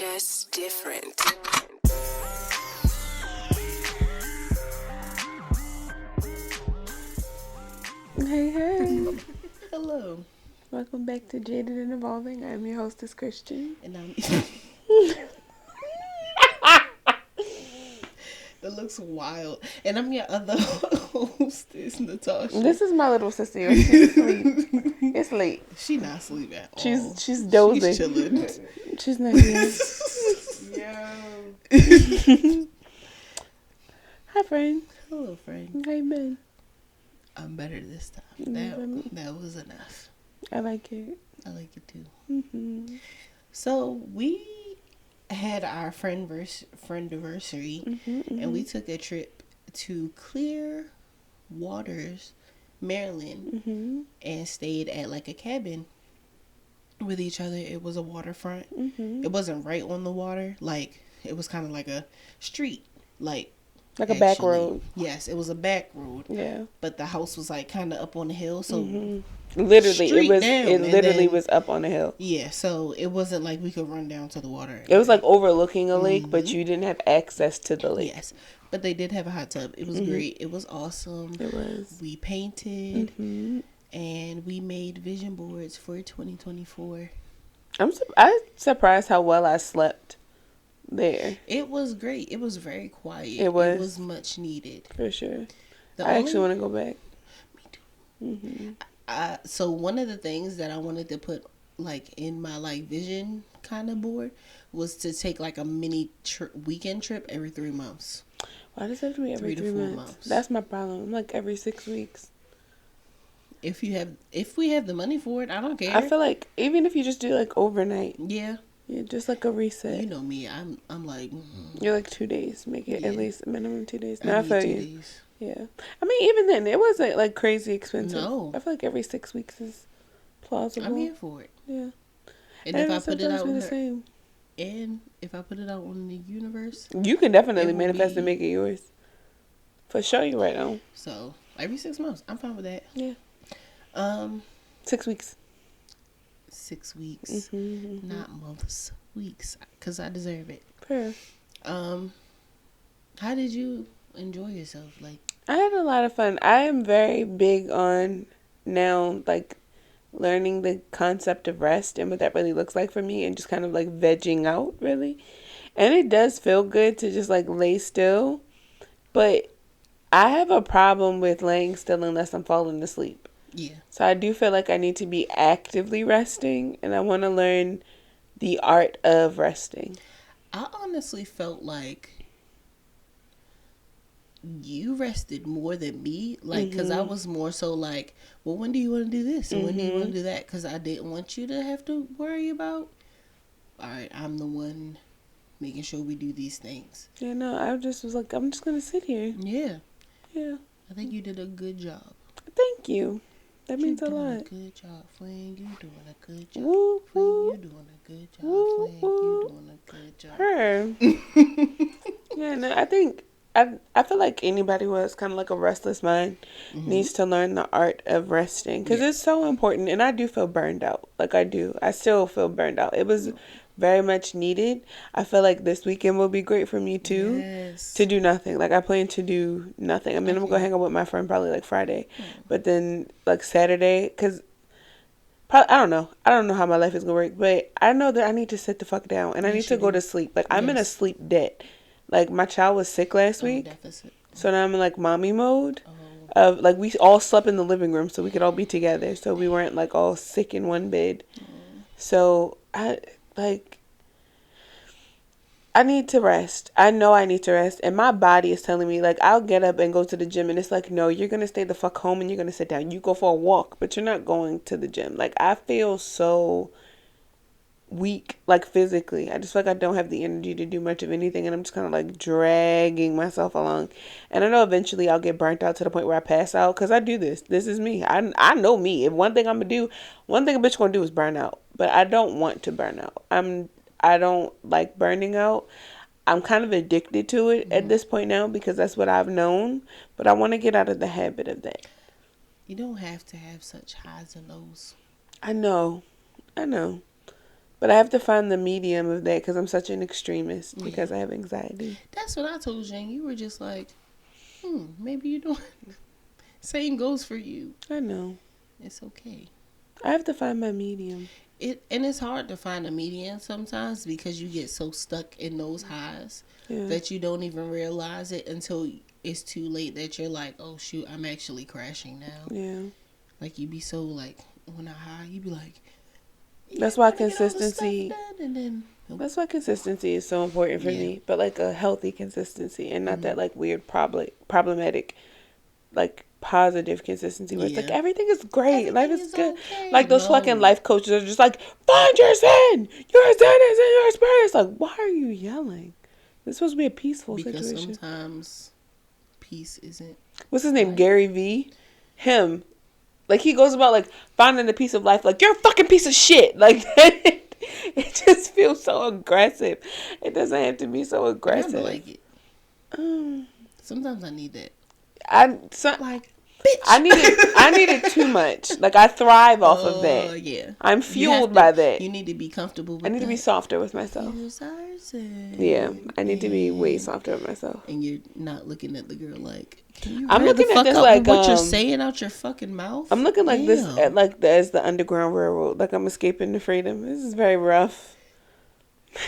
just different. Hey. Hello. Welcome back to Jaded and Evolving. I'm your hostess, Christian. And I'm... That looks wild. And I'm your other hostess, Natasha. This is my little sister. She's asleep. It's late. She not sleeping at all. She's dozing. She's chilling. She's not here. Yo. Hi, friend. Hello, friend. How you been? I'm better this time. That was enough. I like it. I like it too. Mm-hmm. So we had our Friendiversary, and we took a trip to Clear Waters, Maryland, and stayed at like a cabin with each other. It was a waterfront. It wasn't right on the water. Like, it was kind of like a street, like a back road. Yes, it was a back road. Yeah. But the house was like kind of up on the hill, so literally it was up on the hill. Yeah, so it wasn't like we could run down to the water. It was like overlooking a lake, but you didn't have access to the lake. Yes, but they did have a hot tub. It was great. It was awesome. It was. We painted and we made vision boards for 2024. I'm surprised how well I slept there. It was great. It was very quiet. It was. It was much needed. For sure. I actually want to go back. Me too. So one of the things that I wanted to put like in my like vision kind of board was to take like a mini weekend trip every 3 months. Why does it have to be every 3 months? That's my problem. I'm like every 6 weeks. If we have the money for it, I don't care. I feel like even if you just do like overnight. Yeah, just like a reset. You know me, I'm like you're like 2 days. Make it at least minimum 2 days. I feel 2 you. days. Yeah, I mean even then it wasn't like crazy expensive. No, I feel like every 6 weeks is plausible. I'm here for it. Yeah, and if I put it out the same. And if I put it out in the universe, you can definitely manifest and make it yours. For sure, you right on. So every 6 months, I'm fine with that. Yeah. 6 weeks. 6 weeks, not months, weeks, because I deserve it. Fair. How did you enjoy yourself? Like, I had a lot of fun. I am very big on now, like, learning the concept of rest and what that really looks like for me, and just kind of like vegging out, really. And it does feel good to just like lay still, but I have a problem with laying still unless I'm falling asleep. Yeah. So I do feel like I need to be actively resting, and I want to learn the art of resting. I honestly felt like you rested more than me, like, because I was more so like, well, when do you want to do this and when do you want to do that, because I didn't want you to have to worry about, all right, I'm the one making sure we do these things. Yeah, no, I just was like, I'm just gonna sit here. Yeah I think you did a good job. Thank you. That means a lot. You're doing a good job, Fran. You doing a good job. Woo, Fran, woo. you doing a good job. Woo, Fran, you doing a good job. Her. Yeah, no, I think I feel like anybody who has kind of like a restless mind needs to learn the art of resting, because it's so important. And I do feel burned out. Like I still feel burned out. It was very much needed. I feel like this weekend will be great for me too. Yes. To do nothing. Like, I plan to do nothing. I mean, I'm gonna hang out with my friend probably like Friday, but then like Saturday, because I don't know how my life is gonna work, but I know that I need to sit the fuck down and I need to go to sleep. Like, I'm in a sleep debt. Like, my child was sick last week, so now I'm in like mommy mode. Of like, we all slept in the living room so we could all be together, so we weren't like all sick in one bed. So I need to rest. I know I need to rest. And my body is telling me, like, I'll get up and go to the gym. And it's like, no, you're going to stay the fuck home and you're going to sit down. You go for a walk, but you're not going to the gym. Like, I feel so weak, like, physically. I just feel like I don't have the energy to do much of anything. And I'm just kind of, like, dragging myself along. And I know eventually I'll get burnt out to the point where I pass out. Because I do this. This is me. I know me. If one thing a bitch going to do is burn out. But I don't want to burn out. I don't like burning out. I'm kind of addicted to it at this point now because that's what I've known. But I want to get out of the habit of that. You don't have to have such highs and lows. I know. But I have to find the medium of that because I'm such an extremist because I have anxiety. That's what I told you, and you were just like, maybe you don't. Same goes for you. I know. It's okay. I have to find my medium. And it's hard to find a medium sometimes because you get so stuck in those highs that you don't even realize it until it's too late that you're like, oh shoot, I'm actually crashing now. Yeah. Like you be so like on a high, you be like. That's why consistency. That's why consistency is so important for me, but like a healthy consistency and not that like weird problematic, like positive consistency where it's like everything is great, life is good. Okay. Like those fucking life coaches are just like, find your sin, your sin is in your spirit. It's like, why are you yelling? This supposed to be a peaceful situation. Because sometimes peace isn't. What's his name? Right. Gary V. Him. Like he goes about like finding the piece of life. Like you're a fucking piece of shit. Like it just feels so aggressive. It doesn't have to be so aggressive. I like it. Sometimes I need that. Like, bitch. I need it too much. Like I thrive off of that. Yeah. I'm fueled by that. You need to be comfortable with I need to be softer with myself. Yeah. I need to be way softer with myself. And you're not looking at the girl like, can you I'm looking at this like what you're saying out your fucking mouth? I'm looking like this at like as the Underground Railroad. Like I'm escaping to freedom. This is very rough.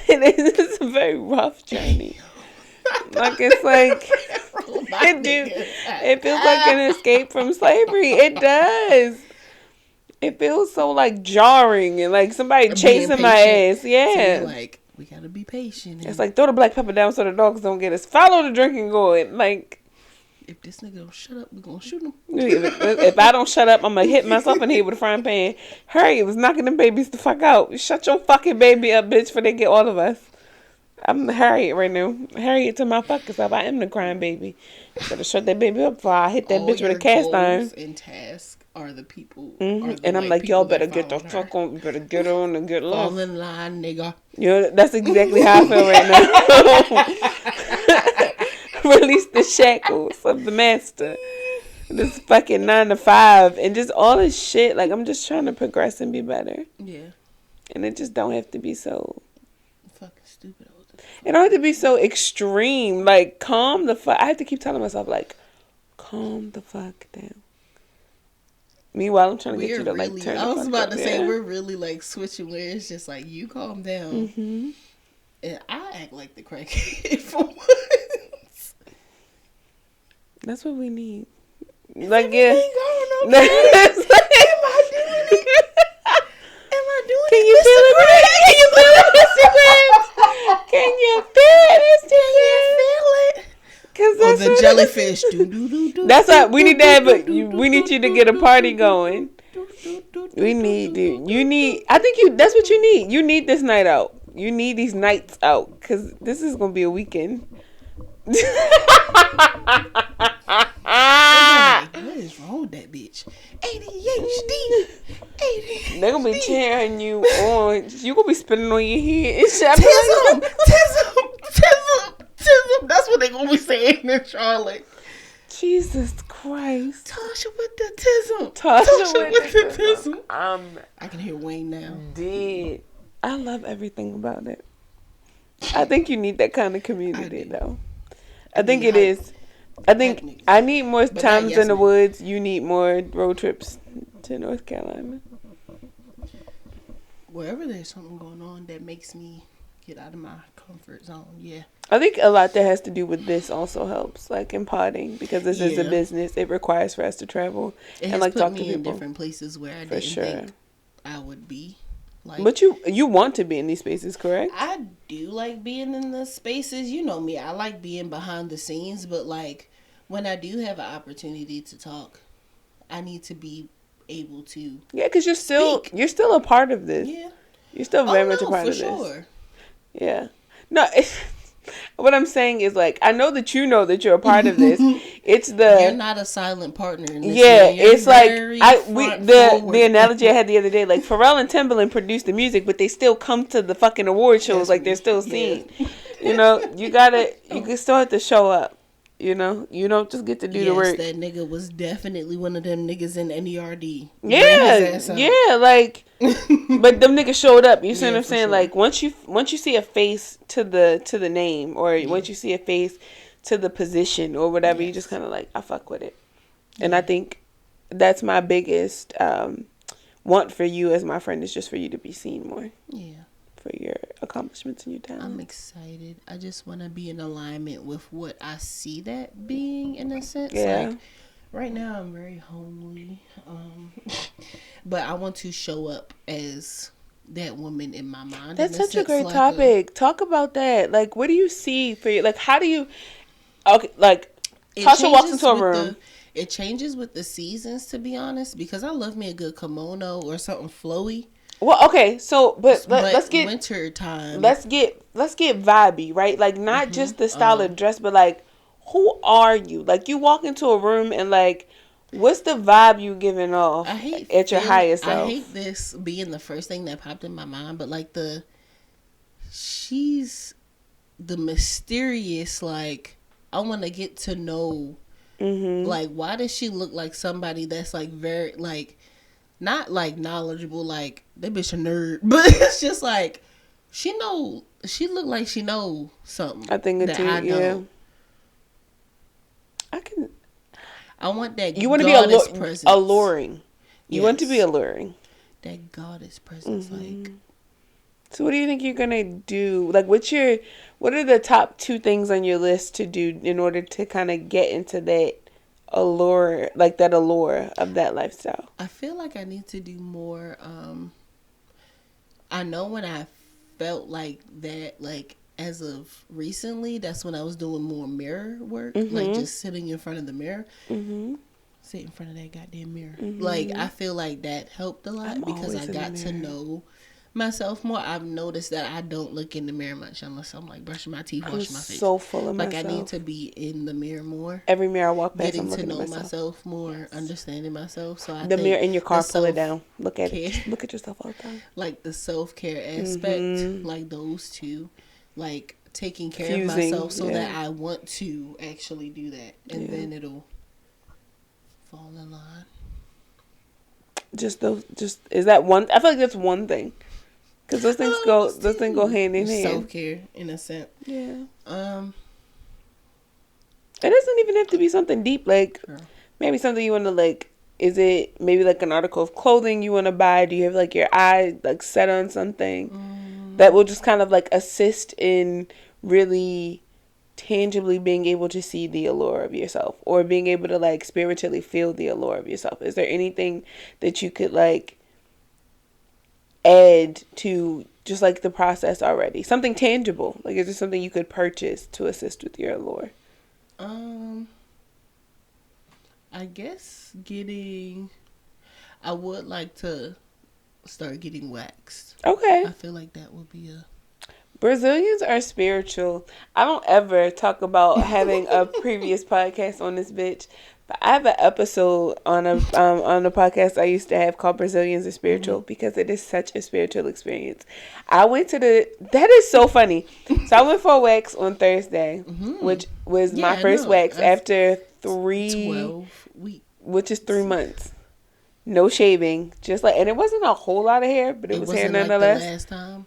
It is a very rough journey. Like it's like it feels like an escape from slavery. It does. It feels so like jarring and like somebody chasing my ass. Yeah. So like we gotta be patient. It's like throw the black pepper down so the dogs don't get us. Follow the drinking gourd. Like if this nigga don't shut up, we gonna shoot him. If I don't shut up, I'm gonna hit myself in the head with a frying pan. Harriet was knocking them babies the fuck out. Shut your fucking baby up, bitch, before they get all of us. I'm Harriet right now. Harriet to my fucking self. I am the crying baby. Better shut that baby up before I hit that bitch with a cast iron. And task are the people. Are the and I'm like, y'all better get the fuck on. You better get on and get lost. Fall in line, nigga. Yeah, that's exactly how I feel right now. Release the shackles of the master. This fucking 9 to 5 and just all this shit. Like I'm just trying to progress and be better. Yeah. And it just don't have to be so fucking stupid. It don't have to be so extreme. Like, calm the fuck. I have to keep telling myself, like, calm the fuck down. Meanwhile, I'm trying to get you to, like, turn the fuck up. I was about to say, we're really, like, switching where it's just, like, you calm down. Mm-hmm. And I act like the crackhead for once. That's what we need. Like, yeah. Am I doing it? Can you feel it? Can you feel it, Instagram? Can you feel it? Cause that's the jellyfish. That's what we need to have. We need you to get a party going. We need you. You need. I think that's what you need. You need this night out. You need these nights out because this is gonna be a weekend. What is wrong with that bitch? ADHD. They're gonna be cheering you on. You gonna be spinning on your head. Tism. That's what they gonna be saying in Charlotte. Jesus Christ. Tasha with the tism. Tasha with the tism. I can hear Wayne now. Dead. I love everything about it. I think you need that kind of community though. I think it is. I think I need more times in the woods. You need more road trips to North Carolina. Wherever there's something going on that makes me get out of my comfort zone, yeah. I think a lot that has to do with this also helps, like imparting, because this is a business. It requires for us to travel and like talk to people in different places where I didn't think I would be. Like, but you want to be in these spaces, correct? I do like being in the spaces. You know me. I like being behind the scenes, but like when I do have an opportunity to talk, I need to be able to. Yeah, because you're still a part of this. Yeah, you're still very much a part of this. Sure. Yeah. No, what I'm saying is like I know that you're a part of this. It's you're not a silent partner in this. Yeah, it's like the analogy I had the other day, like Pharrell and Timbaland produced the music, but they still come to the fucking award shows like they're still seen. You know, you still have to show up. You know, you don't just get to do the Yes, work. that nigga was definitely one of them niggas in NERD. Yeah, like, but them niggas showed up. You see what I'm saying? Sure. Like, once you see a face to the name, or once you see a face to the position or whatever, you just kind of like, I fuck with it. And I think that's my biggest want for you as my friend, is just for you to be seen more. Yeah. For your accomplishments and your talent. I'm excited. I just want to be in alignment with what I see that being, in a sense. Yeah. Like, right now I'm very homely. But I want to show up as that woman in my mind. That's such a great topic. Talk about that. Like, what do you see for you? Like, how do you... Okay, like, Tasha walks into a room. It changes with the seasons, to be honest, because I love me a good kimono or something flowy. Well, okay, so but let's get winter time. Let's get vibey, right? Like, not just the style of dress, but like, who are you? Like, you walk into a room and like, what's the vibe you giving off at your highest self? I hate this being the first thing that popped in my mind, but like she's the mysterious. Like, I want to get to know. Like, why does she look like somebody that's like very like. Not like knowledgeable, like that bitch a nerd, but it's just like she look like she knows something. I think it too. Yeah, I want that. You want to be alluring. You want to be alluring. That goddess presence, like. So, what do you think you're gonna do? Like, what are the top 2 things on your list to do in order to kind of get into that allure, like that allure of that lifestyle? I feel like I need to do more. I know when I felt like that, like as of recently, that's when I was doing more mirror work, like just sitting in front of the mirror. Sit in front of that goddamn mirror. Like, I feel like that helped a lot because I got to know myself more. I've noticed that I don't look in the mirror much unless I'm like brushing my teeth, washing my face. So full of myself. Like, I need to be in the mirror more. Every mirror I walk past, getting I'm looking to know at myself more, understanding myself. So I the think mirror in your car, pull it down. Look at it. Look at yourself all the time. Like the self-care aspect, like those two, like taking care of myself so that I want to actually do that, and then it'll fall in line. Is that one? I feel like that's one thing. Because those things go hand in hand. Self-care, in a sense. Yeah. It doesn't even have to be something deep. Like, maybe something you want to, like, is it maybe like an article of clothing you want to buy? Do you have, like, your eye, like, set on something that will just kind of, like, assist in really tangibly being able to see the allure of yourself, or being able to, like, spiritually feel the allure of yourself? Is there anything that you could, like, add to just like the process already? Something tangible. Like, is there something you could purchase to assist with your allure? I guess I would like to start getting waxed. Okay. I feel like that would be Brazilians are spiritual. I don't ever talk about having a previous podcast on this bitch, but I have an episode on a podcast I used to have called Brazilians are Spiritual, because it is such a spiritual experience. I went to that is so funny. So I went for a wax on Thursday, which was my first wax after 12 weeks, which is 3 months. No shaving, just like, and it wasn't a whole lot of hair, but it was hair nonetheless. Like the last time?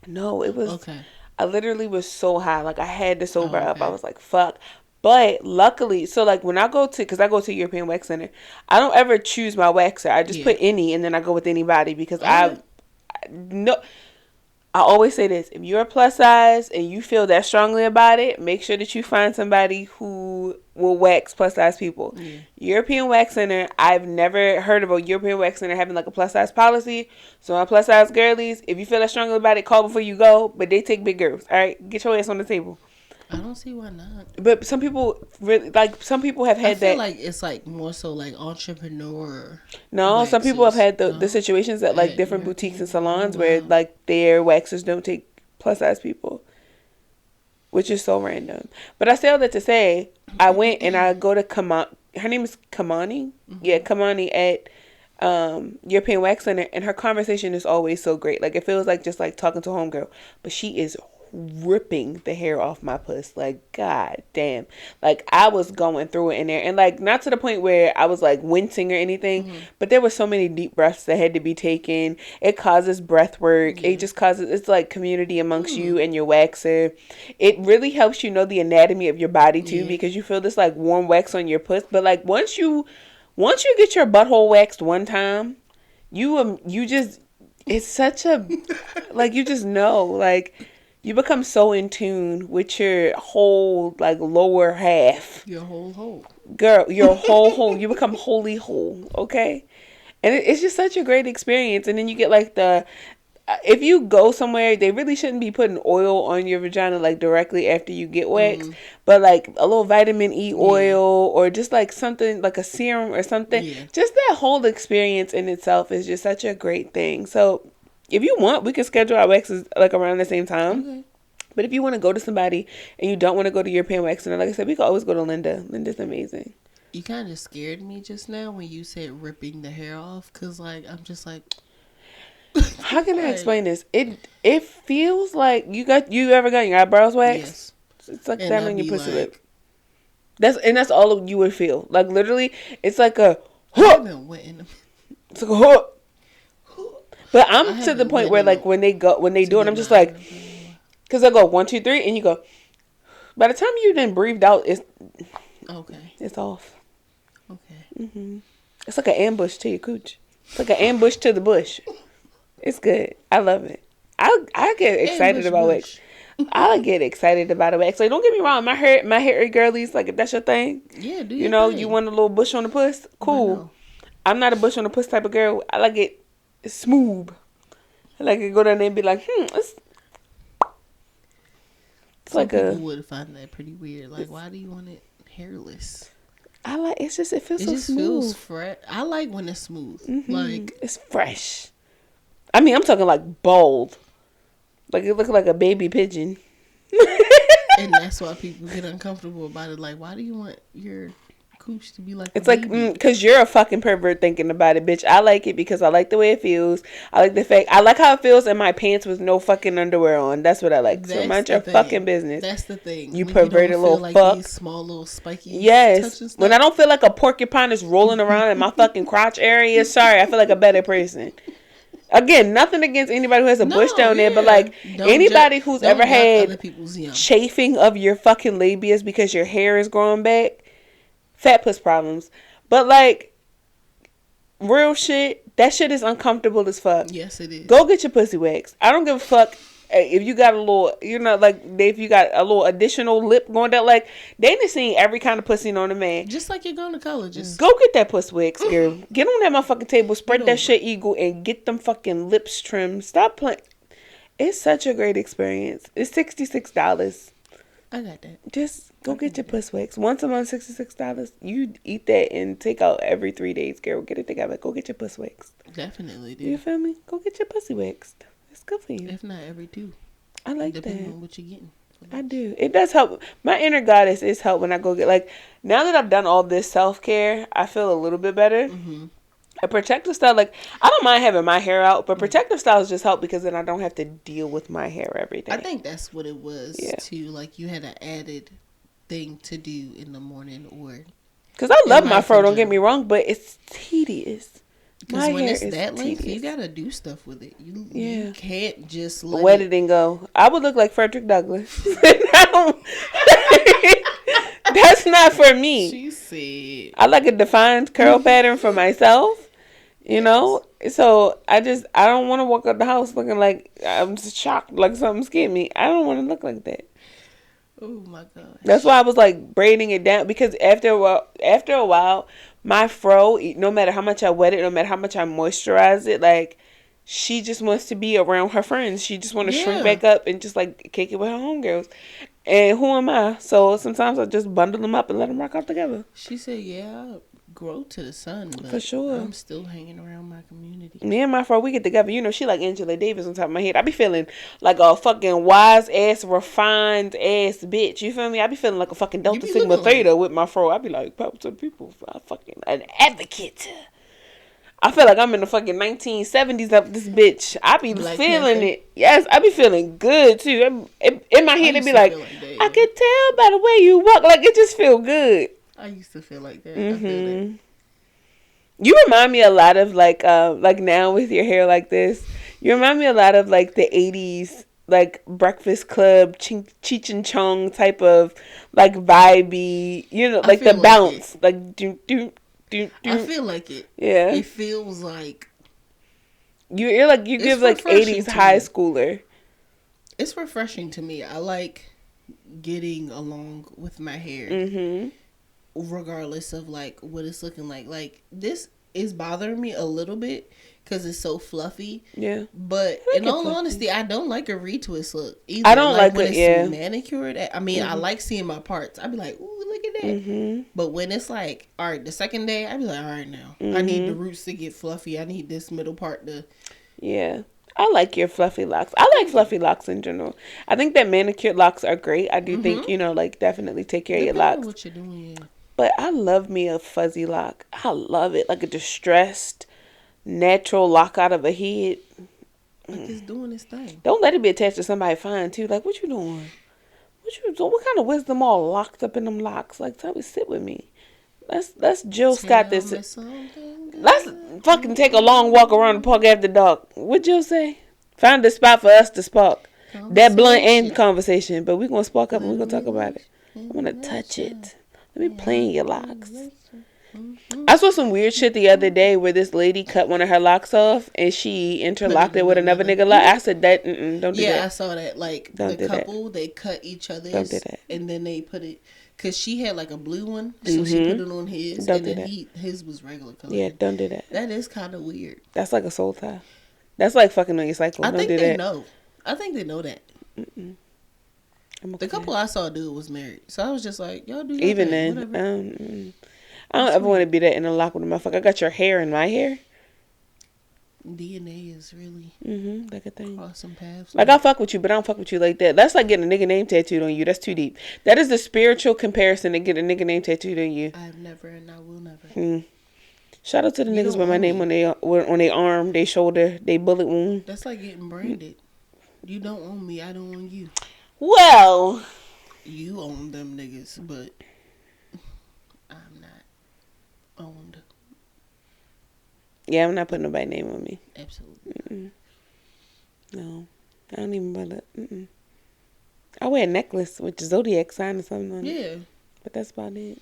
No, it was. Okay. I literally was so high, like I had to sober up. I was like, fuck. But luckily, so like when I go to, because I go to European Wax Center, I don't ever choose my waxer. I just put any, and then I go with anybody, because I always say this: if you're plus size and you feel that strongly about it, make sure that you find somebody who will wax plus size people. European Wax Center, I've never heard of a European Wax Center having like a plus size policy. So my plus size girlies, if you feel that strongly about it, call before you go. But they take big girls. All right, get your ass on the table. I don't see why not. But some people really, like, some people have had that. I feel like it's like more so like entrepreneur. No, waxes. Some people have had the situations at like different boutiques and salons where like their waxers don't take plus size people, which is so random. But I say all that to say, I went and I go to her name is Kamani. Yeah, Kamani at European Wax Center, and her conversation is always so great. Like, it feels like just like talking to a homegirl, but she is ripping the hair off my puss. Like, god damn. Like, I was going through it in there. And, like, not to the point where I was, like, wincing or anything. But there were so many deep breaths that had to be taken. It causes breath work. It just causes, it's like community amongst you and your waxer. It really helps you know the anatomy of your body, too. Because you feel this, like, warm wax on your puss. But, like, once you get your butthole waxed one time, you just, it's such a, like, you just know, like, you become so in tune with your whole, like, lower half. Your whole hole. Girl, your whole hole. You become wholly whole, okay? And it's just such a great experience. And then you get, like, if you go somewhere, they really shouldn't be putting oil on your vagina, like, directly after you get waxed. But, like, a little vitamin E oil or just, like, something, like a serum or something. Yeah. Just that whole experience in itself is just such a great thing. So, if you want, we can schedule our waxes, like, around the same time. Okay. But if you want to go to somebody and you don't want to go to European waxing, like I said, we can always go to Linda. Linda's amazing. You kind of scared me just now when you said ripping the hair off. Because, like, I'm just like... How can I explain this? It feels like you ever got your eyebrows waxed? Yes. It's like that on your pussy lip. That's all you would feel. Like, literally, it's like a... It's like a... But I'm to the point where, like, when they do it, I'm just like, because I go 1, 2, 3, and you go. By the time you then breathed out, it's okay. It's off. Okay. It's like an ambush to your cooch. It's like an ambush to the bush. It's good. I love it. I get excited about wax. I get excited about a wax. Like, don't get me wrong, my hairy girlies, like, if that's your thing, yeah, do you know, thing. You want a little bush on the puss, cool. No. I'm not a bush on the puss type of girl. I like it. It's smooth. I like to go down there and be like, it's like people would find that pretty weird. Like, why do you want it hairless? I like it feels so smooth. Feels fresh. I like when it's smooth. Like, it's fresh. I mean, I'm talking like bold. Like, it looks like a baby pigeon. And that's why people get uncomfortable about it. Like, why do you want your cooch to be like it's like because you're a fucking pervert thinking about it, bitch. I like it because I like the way it feels. I like the fact I like how it feels in my pants with no fucking underwear on. That's what I like. So mind your fucking business. That's the thing. You perverted little like fuck. These small little spiky. Yes. When I don't feel like a porcupine is rolling around in my fucking crotch area, sorry, I feel like a better person. Again, nothing against anybody who has a bush down there, but like anybody who's ever had chafing of your fucking labias because your hair is growing back. Fat puss problems. But, like, real shit, that shit is uncomfortable as fuck. Yes, it is. Go get your pussy waxed. I don't give a fuck if you got a little, you know, like, if you got a little additional lip going down. Like, they done seen every kind of pussy on a man. Just like you're going to college. Go get that puss waxed, girl. Get on that motherfucking table, spread that shit eagle, and get them fucking lips trimmed. Stop playing. It's such a great experience. It's $66. I got that. Just go get your puss waxed. Once a month, $66. You eat that and take out every 3 days, girl. Get it together. Go get your puss waxed. Definitely, dude. You feel me? Go get your pussy waxed. It's good for you. If not every 2. I like depending that. on what you're getting. I do. It does help. My inner goddess is help when I go get, like, now that I've done all this self-care, I feel a little bit better. Mm-hmm. A protective style, like, I don't mind having my hair out, but protective styles just help because then I don't have to deal with my hair every day. I think that's what it was, too. Like, you had an added thing to do in the morning or... Because I love my fro, don't get me wrong, but it's tedious. Because when it's that length, you gotta do stuff with it. You can't just wet it and go. I would look like Frederick Douglass. That's not for me. She said. I like a defined curl pattern for myself. You know, so I don't want to walk out the house looking like I'm just shocked, like something scared me. I don't want to look like that. Oh my gosh. That's why I was like braiding it down because after a while, my fro, no matter how much I wet it, no matter how much I moisturize it, like she just wants to be around her friends. She just want to shrink back up and just like kick it with her homegirls. And who am I? So sometimes I just bundle them up and let them rock out together. She said, "Yeah, grow to the sun, but for sure. I'm still hanging around my community." Me and my fro, we get together. You know, she like Angela Davis on top of my head. I be feeling like a fucking wise ass, refined ass bitch. You feel me? I be feeling like a fucking Delta Sigma Theta with my fro. I be like, pop to the people. I fucking an advocate. I feel like I'm in the fucking 1970s up this bitch. I be Black feeling Panther. it. Yes, I be feeling good too. In my head, they used be to like, feel like that, I yeah. could tell by the way you walk. Like, it just feel good. I used to feel like that. I feel that. You remind me a lot of like now with your hair like this. You remind me a lot of like the 80s, like Breakfast Club, Cheech and Chong type of like vibey, like the feel like bounce, like do. I feel like it. Yeah. It feels like You're like you It's give like refreshing 80s to high me. schooler. it's refreshing to me. I like getting along with my hair, regardless of like what it's looking like. Like this is bothering me a little bit because it's so fluffy. Yeah. But I like in it all fluffy. honesty, I don't like a retwist look either. I don't like when it, it's yeah. manicured. I mean, I like seeing my parts. I'd be like, ooh, look at that. But when it's like, all right, the second day, I'd be like, all right, now I need the roots to get fluffy. I need this middle part to. Yeah. I like your fluffy locks. I like fluffy locks in general. I think that manicured locks are great. I do think, like definitely take care of your Depending on locks. what you're doing, yeah. But I love me a fuzzy lock. I love it. Like a distressed, natural lock out of a head. Like it's doing its thing. Don't let it be attached to somebody fine too. Like, what you doing? What you doing? What kind of wisdom all locked up in them locks? Like, tell me, sit with me. Let's Jill Scott this. Tell me something good. Let's fucking take a long walk around the park after dark. What'd Jill say? Find a spot for us to spark. That blunt and conversation. But we're going to spark up and we're going to talk about it. I want to touch it. Let me play in your locks. I saw some weird shit the other day where this lady cut one of her locks off and she interlocked it with another nigga lock. I said that, don't do that. Yeah, I saw that. Like Don't do the that. couple, they cut each other's, Don't do that. and then they put it because she had like a blue one, so she put it on his, Don't and do then that. his was regular color. Yeah, don't do that. That is kind of weird. That's like a soul tie. That's like fucking on your cycle. I Don't think do they that. know. I think they know that. I'm The okay. couple I saw do was married, so I was just like, y'all do your Even thing, then, whatever. I don't ever want to be that in a lock with a motherfucker. I got your hair in my hair. DNA is really Like a thing. crossing paths. Like, I'll fuck with you, but I don't fuck with you like that. That's like getting a nigga name tattooed on you. That's too deep. That is the spiritual comparison to get a nigga name tattooed on you. I've never and I will never. Shout out to the You niggas don't with my own name on their arm, their shoulder, their bullet wound. That's like getting branded. You don't own me, I don't own you. Well, You own them niggas, but I'm not owned. yeah, I'm not putting nobody's name on me. Absolutely. No, I don't even bother. I wear a necklace with the zodiac sign or something on it. Yeah. But that's about it.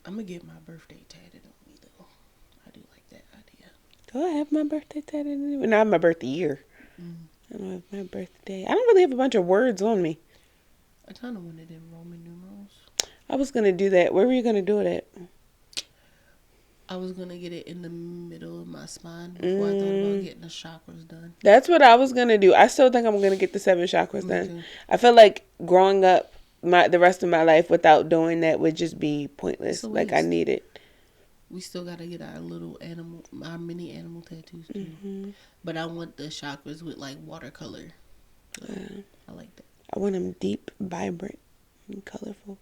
I'm gonna get my birthday tatted on me though. I do like that idea. Do I have my birthday tatted? No, I have my birthday year. I don't have my birthday. I don't really have a bunch of words on me. I kind of wanted them Roman numerals. I was going to do that. Where were you going to do it at? I was gonna get it in the middle of my spine before I thought about getting the chakras done. That's what I was going to do. I still think I'm going to get the 7 chakras done. too. I feel like growing up the rest of my life without doing that would just be pointless. It's a Like, I waste. need it. We still gotta get our little animal, our mini animal tattoos too. But I want the chakras with like watercolor. So, I like that. I want them deep, vibrant, and colorful.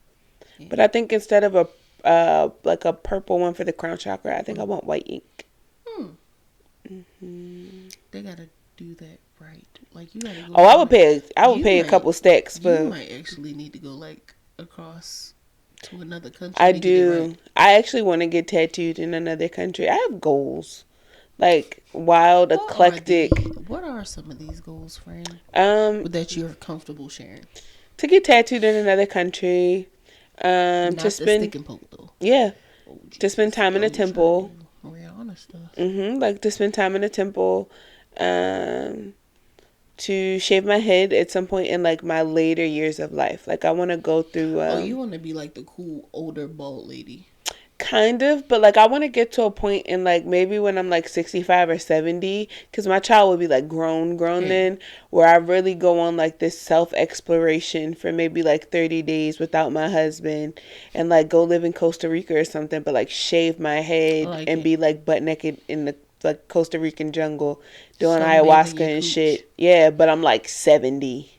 Yeah. But I think instead of a like a purple one for the crown chakra, I think I want white ink. They gotta do that right. Like you gotta go. Oh, I would pay You a might- couple stacks for. You might actually need to go like across to another country. I to get it do. right. I actually want to get tattooed in another country. I have goals, like wild, eclectic. What are some of these goals, Fran? Um, That you're comfortable sharing. to get tattooed in another country. Not To the spend, stick and poke though. yeah, Oh, to spend time in a Jesus, temple. Rihanna stuff. Like to spend time in a temple. To shave my head at some point in like my later years of life. Like I want to go through. Oh, you want to be like the cool older bald lady. Kind of, but like I want to get to a point in like maybe when I'm like 65 or 70, because my child will be like grown then, where I really go on like this self exploration for maybe like 30 days without my husband and like go live in Costa Rica or something, but like shave my head like and it. be like butt naked in the like Costa Rican jungle doing Sunbathing ayahuasca your and cooch. shit. Yeah, but I'm like 70.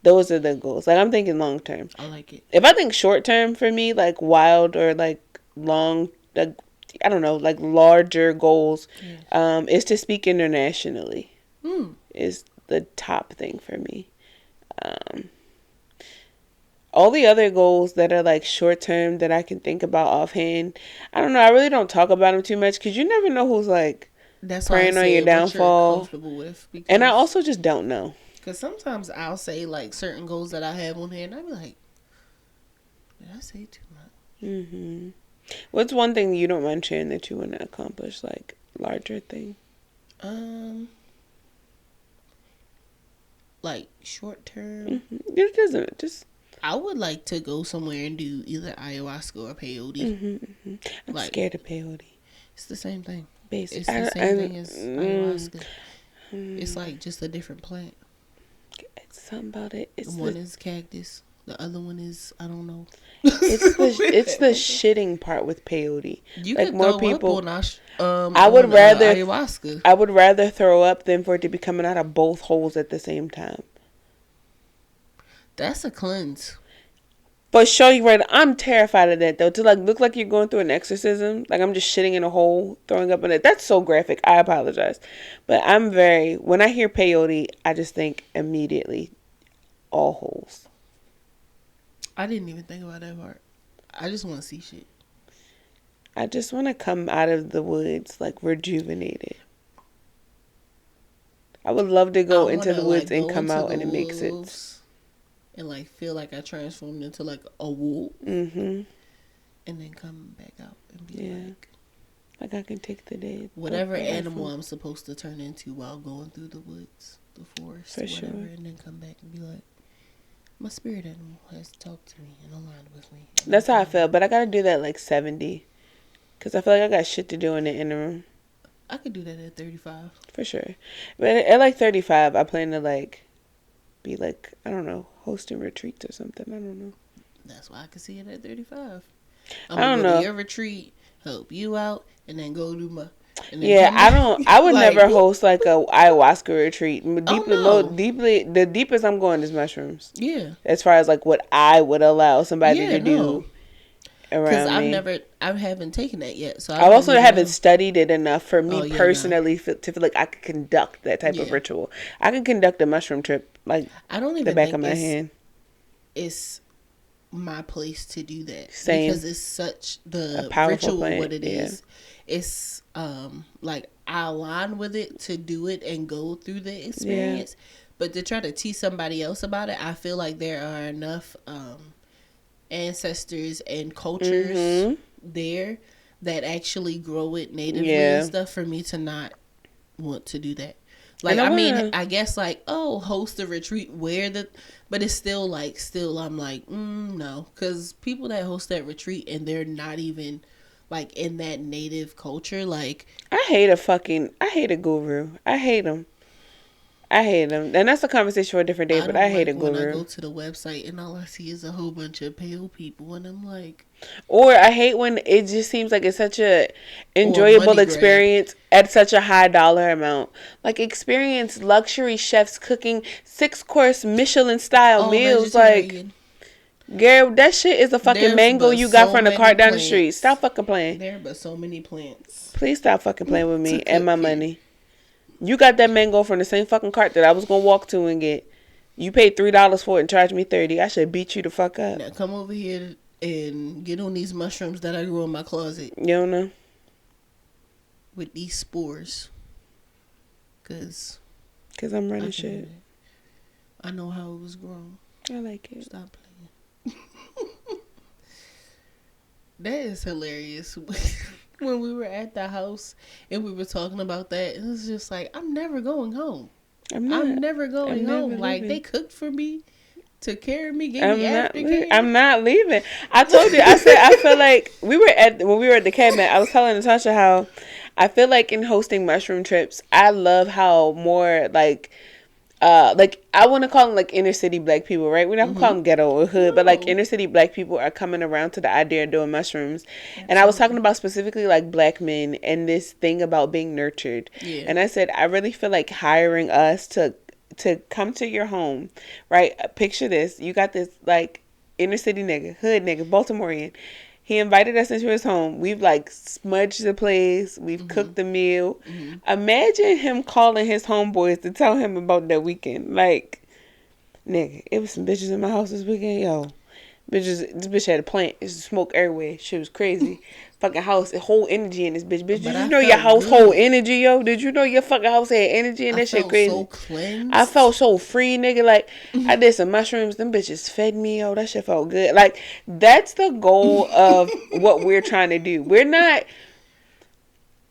Those are the goals. Like I'm thinking long term. I like it. If I think short term for me, like wild or like long, like I don't know, like larger goals, is to speak internationally. Is the top thing for me. All the other goals that are like short term that I can think about offhand, I don't know. I really don't talk about them too much because you never know who's like preying on your downfall. Comfortable with, and I also just don't know. Because sometimes I'll say like certain goals that I have on here, and I'll be like, did I say too much? What's one thing you don't mind sharing that you want to accomplish, like larger thing? Like short term. It doesn't just. I would like to go somewhere and do either ayahuasca or peyote. I'm scared of peyote. It's the same thing. Basically, it's the same thing as ayahuasca. It's like just a different plant. It's something about it. One is cactus. The other one is, I don't know. It's the shitting part with peyote. You like could more throw people. Up on I would rather ayahuasca. I would rather throw up than for it to be coming out of both holes at the same time. That's a cleanse. But show you right, I'm terrified of that though. To like look like you're going through an exorcism, like I'm just shitting in a hole, throwing up in it. That's so graphic. I apologize, but when I hear peyote, I just think immediately all holes. I didn't even think about that part. I just want to see shit. I just want to come out of the woods like rejuvenated. I would love to go into the woods and come out and it makes sense. And like feel like I transformed into like a wolf. And then come back out and be like I can take the day. Whatever animal I'm supposed to turn into while going through the woods, the forest, for whatever, sure. And then come back and be like, my spirit animal has talked to me and aligned with me. That's how I feel, but I gotta do that like 70. Because I feel like I got shit to do in the interim. I could do that at 35. For sure. But at like 35, I plan to like be like, I don't know, hosting retreats or something. I don't know. That's why I could see it at 35. I don't know. To your retreat, help you out, and then go do my... I would like, never host like a ayahuasca retreat. Deeply, the deepest I'm going is mushrooms. Yeah. As far as like what I would allow somebody to do around me. Because I haven't taken that yet. So I also haven't studied it enough for me personally to feel like I could conduct that type of ritual. I can conduct a mushroom trip like I don't even the back of my hand. It's my place to do that. Same. Because it's such the ritual plant, what it is. It's like I align with it to do it and go through the experience. But to try to teach somebody else about it, I feel like there are enough ancestors and cultures there that actually grow it natively and stuff for me to not want to do that. Like, I guess like, host a retreat but it's still I'm like, no. Because people that host that retreat and they're not even like in that native culture, like. I hate a guru. I hate them. And that's a conversation for a different day, but I hate a guru. When I go to the website and all I see is a whole bunch of pale people and I'm like. Or I hate when it just seems like it's such a enjoyable experience at such a high dollar amount. Like experience luxury chefs cooking 6-course Michelin style meals. Like, Gary, that shit is a fucking mango you got from the cart down the street. Stop fucking playing. There are but so many plants. Please stop fucking playing with me and my money. You got that mango from the same fucking cart that I was gonna walk to and get. You paid $3 for it and charged me $30. I should beat you the fuck up. Now come over here and get on these mushrooms that I grew in my closet. You don't know? With these spores. Cause I'm running shit. I know how it was grown. I like it. Stop playing. That is hilarious. When we were at the house and we were talking about that, it was just like, I'm never going home. I'm never going home. Like, they cooked for me, took care of me, gave me aftercare. I'm not leaving. I told you, I said, I feel like when we were at the cabin, I was telling Natasha how I feel like in hosting mushroom trips, I love how more like I want to call them like inner city black people, right? We don't call them ghetto or hood, but like inner city black people are coming around to the idea of doing mushrooms. Absolutely. And I was talking about specifically like black men and this thing about being nurtured. Yeah. And I said, I really feel like hiring us to come to your home, right? Picture this. You got this like inner city nigga, hood nigga, Baltimorean. He invited us into his home. We've like smudged the place. We've cooked the meal. Imagine him calling his homeboys to tell him about that weekend. Like, nigga, it was some bitches in my house this weekend, yo. This bitch had a plant. It's smoke everywhere. Shit was crazy. Fucking house, whole energy in this bitch. Bitch, did you know your household energy, yo? Did you know your fucking house had energy and that shit crazy? I felt so cleansed. I felt so free, nigga. Like, I did some mushrooms. Them bitches fed me, yo. That shit felt good. Like, that's the goal of what we're trying to do. We're not,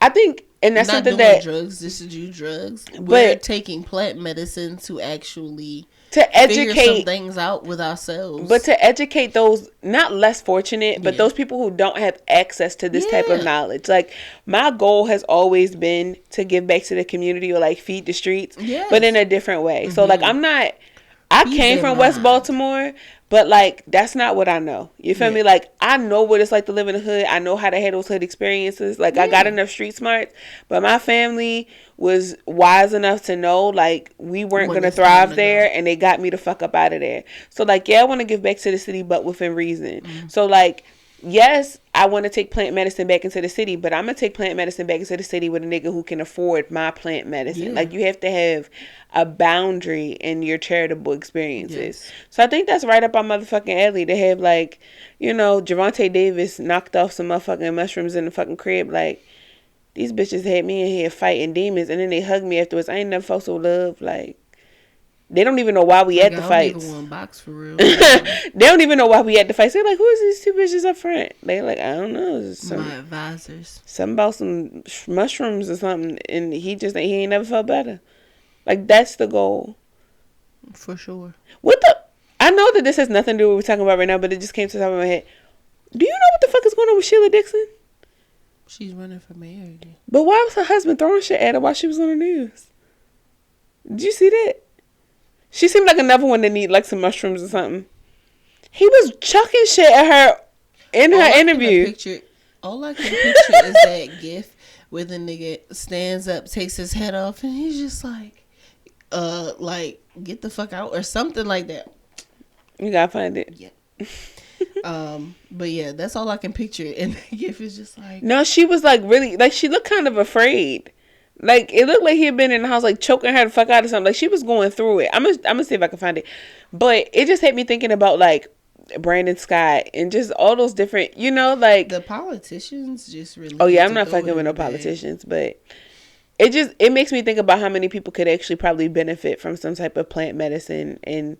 I think, and that's something that drugs. This is you drugs. We're taking plant medicine to actually to educate figure some things out with ourselves, but to educate those not less fortunate, but those people who don't have access to this type of knowledge. Like, my goal has always been to give back to the community or like feed the streets, but in a different way. So like, I came from West Baltimore, but like, that's not what I know. You feel me? Like, I know what it's like to live in the hood. I know how to have those hood experiences. Like, I got enough street smarts, but my family was wise enough to know, like, we weren't going to thrive there, and they got me the fuck up out of there. So, like, I want to give back to the city, but within reason. So, like, yes, I want to take plant medicine back into the city, but I'm going to take plant medicine back into the city with a nigga who can afford my plant medicine. Like, you have to have a boundary in your charitable experiences. So I think that's right up our motherfucking alley to have, like, you know, Javante Davis knocked off some motherfucking mushrooms in the fucking crib. Like, these bitches had me in here fighting demons, and then they hugged me afterwards. I ain't never felt so loved. Like, they don't even know why we at the fights. I don't even want box for real. They don't even know why we at the fights. They're like, who is these two bitches up front? They're like, I don't know. My advisors. Something about some mushrooms or something, and he ain't never felt better. Like, that's the goal. For sure. I know that this has nothing to do with what we're talking about right now, but it just came to the top of my head. Do you know what the fuck is going on with Sheila Dixon? She's running for mayor again. But why was her husband throwing shit at her while she was on the news? Did you see that? She seemed like another one that need like some mushrooms or something. He was chucking shit at her in her interview. All I can picture is that gif where the nigga stands up, takes his head off, and he's just like get the fuck out or something like that. You gotta find it. Yeah. But yeah, that's all I can picture. And the gif is just like, no, she was like really, like, she looked kind of afraid. Like, it looked like he had been in the house, like, choking her the fuck out of something. Like, she was going through it. I'm gonna see if I can find it. But it just had me thinking about, like, Brandon Scott and just all those different, you know, like, the politicians just really. Oh yeah, I'm not fucking with no politicians, but it makes me think about how many people could actually probably benefit from some type of plant medicine and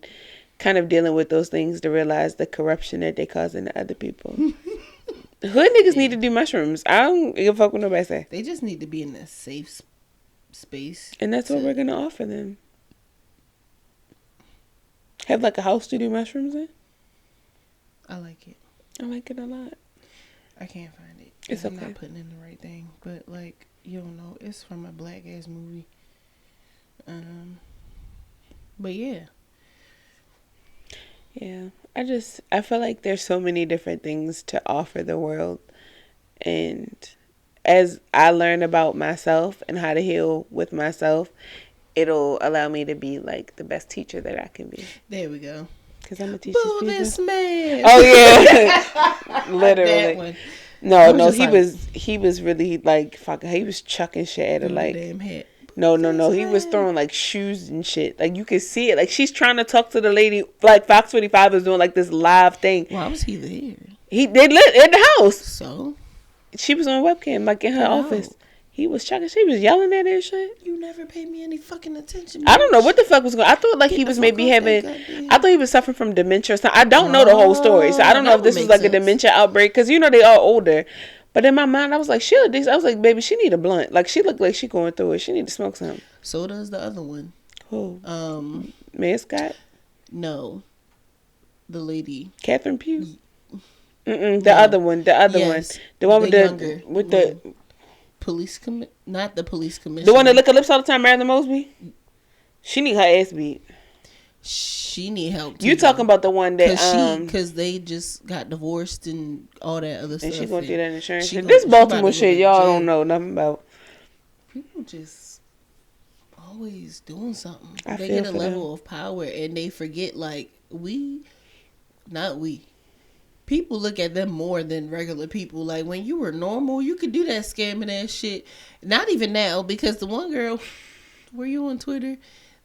kind of dealing with those things to realize the corruption that they causing to other people. Hood niggas need to do mushrooms. I don't give a fuck what nobody say. They just need to be in a safe space. And that's what we're going to offer them. Have like a house to do mushrooms in. I like it. I like it a lot. I can't find it. It's okay. I'm not putting in the right thing. But like, you don't know. It's from a black ass movie. But yeah. Yeah. I feel like there's so many different things to offer the world. And as I learn about myself and how to heal with myself, it'll allow me to be like the best teacher that I can be. There we go. Because I'm going to teach these people. This man. Oh, yeah. Literally. No, he was really like, fuck, he was chucking shit at her. Like, damn head. No. He was throwing like shoes and shit. Like, you could see it. Like, she's trying to talk to the lady. Like, Fox 45 was doing like this live thing. Why was he there? They lit in the house. So? She was on webcam, like in her office. He was chucking. She was yelling at her and shit. You never paid me any fucking attention. I don't know what the fuck was going on. I thought like he was maybe having. I thought he was suffering from dementia or something. I don't know the whole story, so I don't know if this was like a dementia outbreak because you know they all older. But in my mind, I was like, Sheila Dixon. I was like, baby, she need a blunt. Like, she looked like she going through it. She need to smoke something. So does the other one. Who? Mayor Scott? No. The lady. Catherine Pugh? The other one. The one with the police not the police commissioner. The one that lick her lips all the time, Marilyn Mosby? She need her ass beat. She need help too. You talking about the one that because they just got divorced and all that other stuff. And she going through that insurance shit. This Baltimore shit, y'all don't know nothing about. People just always doing something. They get a level of power and they forget like people people look at them more than regular people. Like, when you were normal, you could do that scamming ass shit. Not even now, because the one girl, were you on Twitter?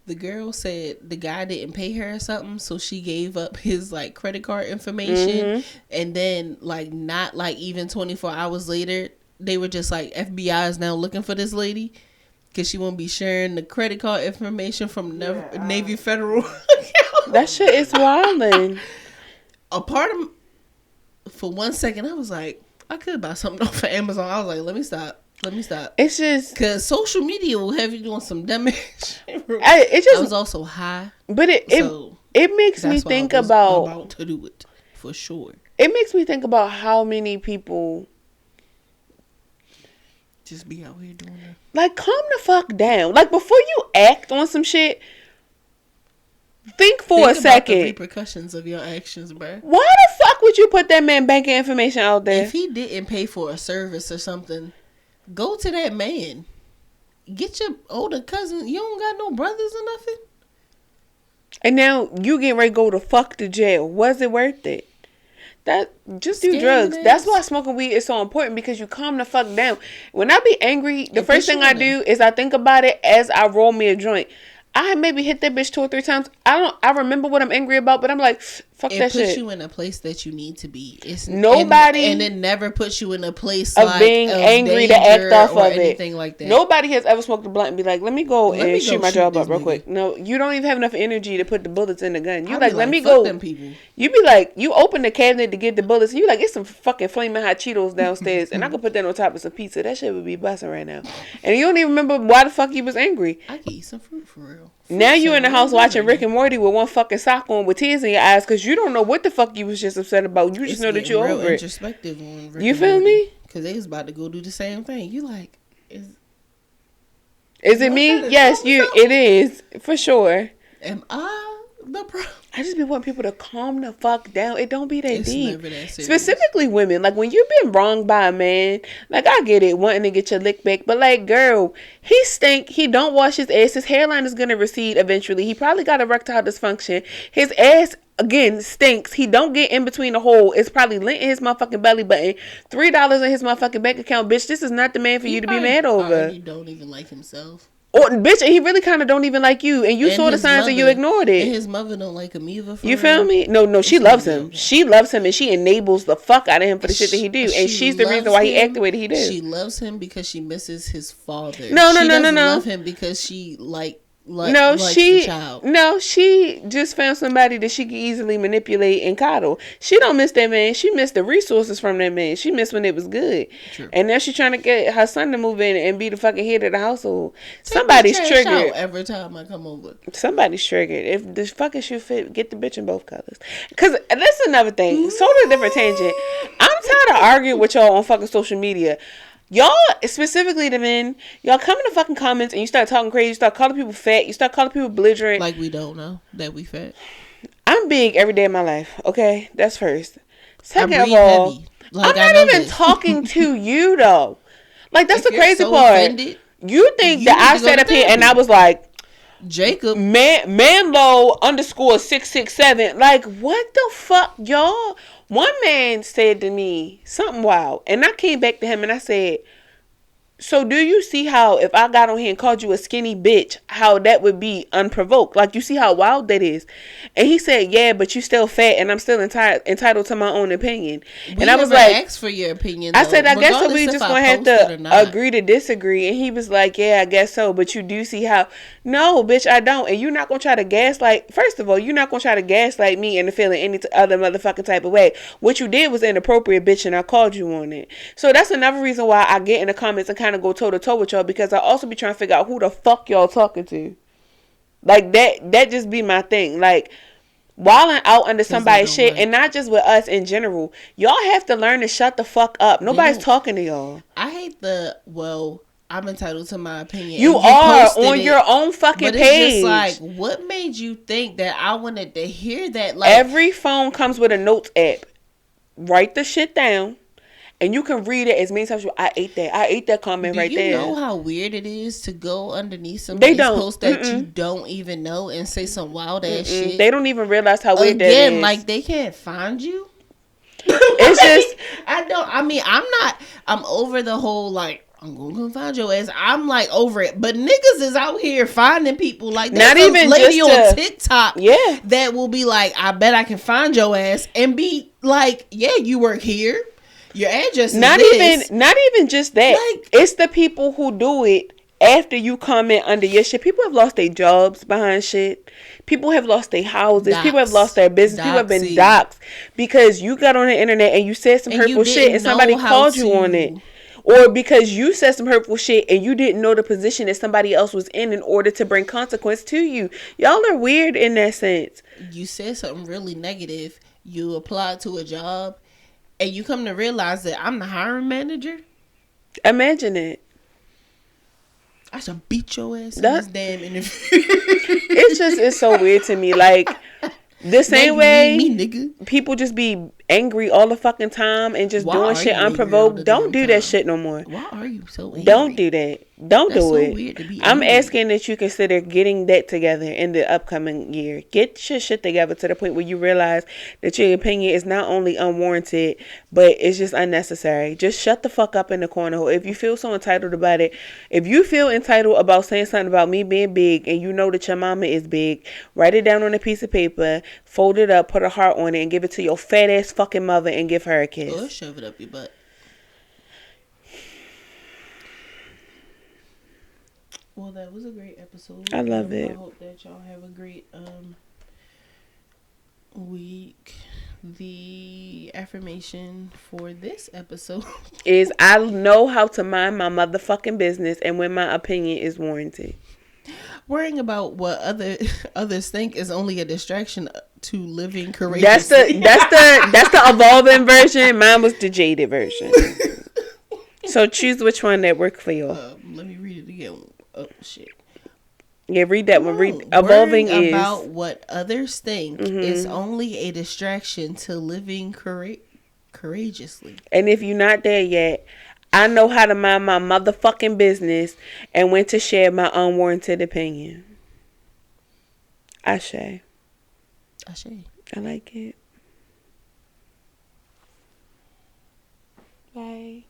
The girl said the guy didn't pay her or something, so she gave up his like credit card information, and then like not like even 24 hours later, they were just like, FBI is now looking for this lady because she won't be sharing the credit card information from Navy Federal. That shit is wilding. A part of, for 1 second, I was like, I could buy something off of Amazon. I was like, let me stop. It's just because social media will have you doing some dumb shit. I was also high, but it makes me think about to do it for sure. It makes me think about how many people just be out here doing that. Like, calm the fuck down. Like, before you act on some shit, think a second. The repercussions of your actions, bro. Why the fuck would you put that man banking information out there? If he didn't pay for a service or something, go to that man. Get your older cousin. You don't got no brothers or nothing. And now you getting ready to go to fuck to jail. Was it worth it? That just do drugs. That's why smoking weed is so important, because you calm the fuck down. When I be angry, the first thing I do is I think about it as I roll me a joint. I maybe hit that bitch 2 or 3 times. I remember what I'm angry about, but I'm like, fuck that shit. It puts you in a place that you need to be. It's nobody, and it never puts you in a place of like being angry to act off of anything it. Like that. Nobody has ever smoked a blunt and be like, let me go and shoot my job up real quick. No, you don't even have enough energy to put the bullets in the gun. You like, let me go. Them people. You be like, you open the cabinet to get the bullets. You like, it's some fucking flaming hot Cheetos downstairs, and I could put that on top of some pizza. That shit would be busting right now. And you don't even remember why the fuck you was angry. I could eat some fruit for real. Now you in the house watching Rick and Morty with one fucking sock on with tears in your eyes because you don't know what the fuck you was just upset about. You just know that you're over it. Introspective on Rick you feel me? Because they was about to go do the same thing. You like, is it me? Yes, you. It is for sure. Am I the problem? I just be wanting people to calm the fuck down. It don't be that deep. Never that serious. Specifically women. Like, when you've been wronged by a man, like, I get it, wanting to get your lick back. But, like, girl, he stink. He don't wash his ass. His hairline is going to recede eventually. He probably got erectile dysfunction. His ass, again, stinks. He don't get in between the hole. It's probably lint in his motherfucking belly button. $3 in his motherfucking bank account. Bitch, this is not the man for you to be mad over. He don't even like himself. Or, bitch, he really kind of don't even like you, and you saw the signs and you ignored it. And his mother don't like him either. You feel me? No, she loves him. She loves him, and she enables the fuck out of him for the shit that he do. And she's the reason why he act the way that he does. She loves him because she misses his father. No. She doesn't love him because she likes the child. No, she just found somebody that she can easily manipulate and coddle. She don't miss that man. She missed the resources from that man. She missed when it was good. True. And now she's trying to get her son to move in and be the fucking head of the household. Somebody's triggered. Every time I come over. Somebody's triggered. If the fucking shoe fit, get the bitch in both colors. Because that's another thing. Totally different tangent. I'm tired of arguing with y'all on fucking social media. Y'all, specifically the men, y'all come in the fucking comments and you start talking crazy. You start calling people fat. You start calling people belligerent. Like we don't know that we fat. I'm big every day of my life. Okay, that's first. Second of all, I'm not even talking to you though. Like, that's the crazy part. Offended, you think that I sat up here and I was like, Jacob Manlow _667. Like, what the fuck, y'all? One man said to me something wild, and I came back to him and I said, so do you see how if I got on here and called you a skinny bitch, how that would be unprovoked? Like, you see how wild that is? And he said, yeah, but you still fat and I'm still entitled to my own opinion. And I was like, asked for your opinion, though. I said, I guess so, we just going to have to agree to disagree. And he was like, yeah, I guess so. But you do see how, no, bitch, I don't. And you're not going to try to gaslight. First of all, you're not going to try to gaslight me into feeling any other motherfucking type of way. What you did was inappropriate, bitch, and I called you on it. So that's another reason why I get in the comments and kind of go toe to toe with y'all, because I also be trying to figure out who the fuck y'all talking to. Like, that just be my thing. Like, while I'm out under somebody's shit, and not just with us in general, y'all have to learn to shut the fuck up. Nobody's talking to y'all. I hate I'm entitled to my opinion. You are on your own fucking page. It's just like, what made you think that I wanted to hear that? Like, every phone comes with a notes app. Write the shit down. And you can read it as many times as I ate that comment right there. Do you know how weird it is to go underneath somebody's post that you don't even know and say some wild ass shit? They don't even realize how weird that is. Like, they can't find you? It's just I'm over the whole like I'm gonna come find your ass. I'm like over it. But niggas is out here finding people like not there's even a lady just on TikTok yeah. that will be like, I bet I can find your ass and be like, yeah, you work here. Your address is not this. even just that. Like, it's the people who do it after you comment under your shit. People have lost their jobs behind shit. People have lost their houses. Docs. People have lost their business. People have been doxxed because you got on the internet and you said some hurtful shit and somebody called you on it. Or because you said some hurtful shit and you didn't know the position that somebody else was in order to bring consequence to you. Y'all are weird in that sense. You said something really negative. You applied to a job and you come to realize that I'm the hiring manager. Imagine it. I should beat your ass in this damn interview. It's so weird to me. Like, the same way people just be angry all the fucking time and just doing shit unprovoked. Don't do that shit no more. Why are you so angry? Don't do that. Don't do so it. Weird to be I'm angry. asking that you consider getting that together in the upcoming year. Get your shit together to the point where you realize that your opinion is not only unwarranted, but it's just unnecessary. Just shut the fuck up in the corner. If you feel so entitled about it, if you feel entitled about saying something about me being big and you know that your mama is big, write it down on a piece of paper, fold it up, put a heart on it, and give it to your fat ass fucking mother and give her a kiss. Or shove it up your butt. Well, that was a great episode. I love it. I hope that y'all have a great week. The affirmation for this episode is I know how to mind my motherfucking business and when my opinion is warranted. Worrying about what others think is only a distraction to living courageously. That's the evolving version. Mine was the jaded version. So choose which one that works for you. Let me read it again. Oh shit. Yeah, read that one. Read evolving is about what others think is only a distraction to living courageously. And if you're not there yet, I know how to mind my motherfucking business and when to share my unwarranted opinion. Ashe. I like it. Bye.